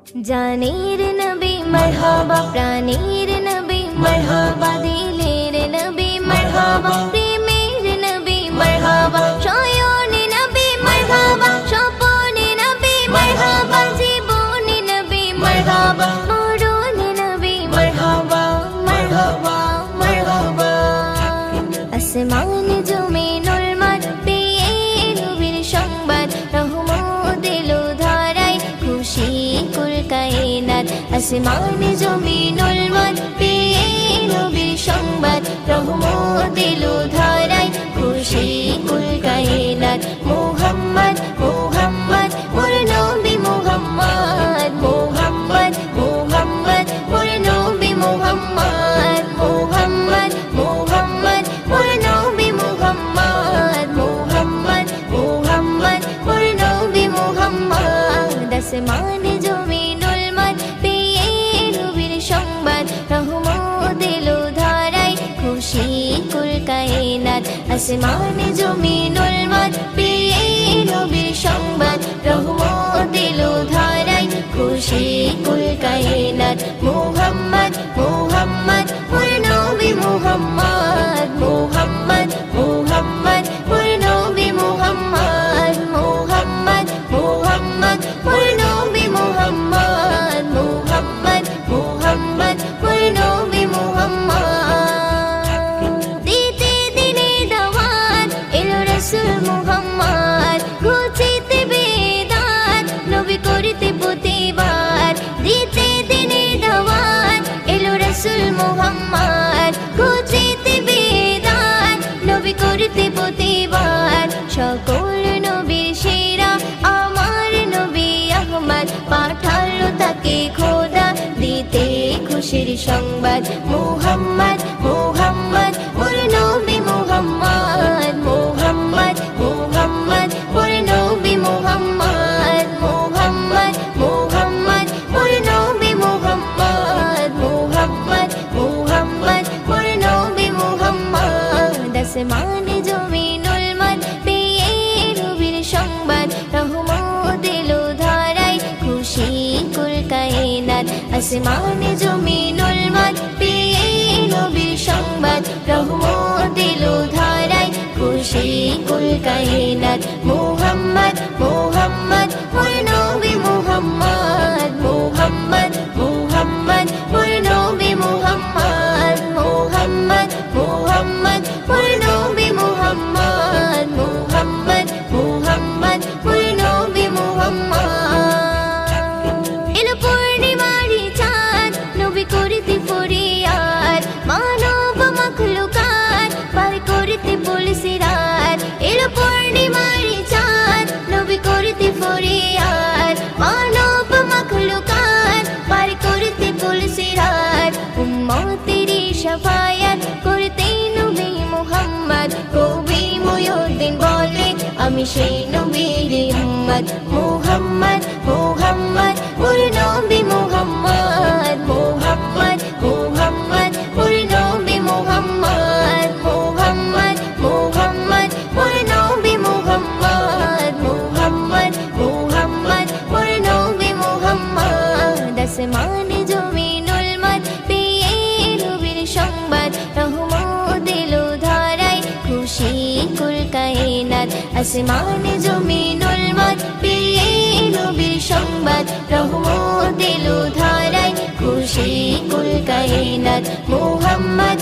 জানের নবী মারহাবা, প্রাণের নবী মারহাবা, দিলের নবী মারহাবা, প্রেমের নবী মারহাবা, শয়নে নবী মারহাবা, স্বপনে নবী মারহাবা, জীবনে নবী মারহাবা, মরণে নবী মারহাবা, মারহাবা, মারহাবা। আসমান জমিনুল মাঠ পেয়ে নবীর সংবাদ, রহমত এলো ধারায়, খুশি কুল কায়নাত। আসমান জমিনুল মাঠ পেয়ে নবীর সংবাদ, রহমত এলো ধারায়, খুশি কুল কায়নাত। মুহাম্মদ মুহাম্মদ মোর নবী মুহাম্মদ, মুহাম্মদ মুহাম্মদ মোর নবী মুহাম্মদ, মুহাম্মদ মুহাম্মদ মোর নবী মুহাম্মদ, মুহাম্মদ মুহাম্মদ মোর নবী মুহাম্মদ। আসমান জমিনুল মাঠ পেয়ে নবীর সংবাদ, রহমত এলো ধারায়, খুশি কুল কায়নাত। আসমান জমিনুল মাঠ পেয়ে নবীর সংবাদ, রহমত এলো ধারায়, খুশি কুল কায়নাত। মুহাম্মদ মুহাম্মদ মোর নবী মুহাম্মদ, মুহাম্মদ মুহাম্মদ মোর নবী মুহাম্মদ, মুহাম্মদ মুহাম্মদ মোর নবী মুহাম্মদ, মুহাম্মদ মুহাম্মদ মোর নবী মুহাম্মদ। দিতে দিনে দাওয়াত এলো রাসূল মুহাম্মদ, ঘুচিতে বেদাত নবী করিতে প্রতিবাদ। দিতে দিনে দাওয়াত এলো রাসূল মুহাম্মদ, ঘুচিতে বেদাত নবী করিতে প্রতিবাদ। সকল নবীর সেরা আমার নবী আহমদ, পাঠালো তাকে খোদা দিতে খুশির সংবাদ। মুহাম্মদ মুহাম্মদ মোর নবী মুহাম্মদ, মুহাম্মদ মুহাম্মদ মোর নবী মুহাম্মদ, মুহাম্মদ মুহাম্মদ মোর নবী মুহাম্মদ, মুহাম্মদ মুহাম্মদ মোর নবী মুহাম্মদ। আসমান জমিনুল মাঠ পেয়ে নবীর সংবাদ, রহমত এলো ধারায়, খুশি কুল কায়নাত। আসমান জমিনুল মাঠ পেয়ে নবীর সংবাদ, রহমত এলো ধারায়, খুশি কুল কায়নাত। মুহাম্মদ মুহাম্মদ মোর নবী মুহাম্মদ, মুহাম্মদ মুহাম্মদ মোর নবী মুহাম্মদ, মুহাম্মদ মুহাম্মদ মোর নবী মুহাম্মদ, মুহাম্মদ মুহাম্মদ মোর নবী মুহাম্মদ। এলো পূর্ণিমারি চাঁদ নবী করিতে ফরিয়াদ, মানব মাখলুকাত পার করিতে পুলিশি রাত। এলো পূর্ণিমারি চাঁদ নবী করিতে ফরিয়াদ, মানব মাখলুকাত পার করিতে পুলিশি রাত। উম্মতেরি শাফায়াত করতে নবী মুহাম্মদ, কবি মুয়ুদ্দিন বলে আমি সেই নবীর উম্মত। মুহাম্মদ মুহাম্মদ মোর নবী মুহাম্মদ, মুহাম্মদ মুহাম্মদ মোর নবী মুহাম্মদ, মুহাম্মদ মুহাম্মদ মোর নবী মুহাম্মদ, মুহাম্মদ মুহাম্মদ মোর নবী মুহাম্মদ। আসমান জমিনুল মাঠ পেয়ে নবীর সংবাদ, রহমত এলো ধারায়, খুশি কুল কায়নাত। আসমান জমিনুল মাঠ পেয়ে নবীর সংবাদ, রহমত এলো ধারায়, খুশি কুল কায়নাত। মুহাম্মদ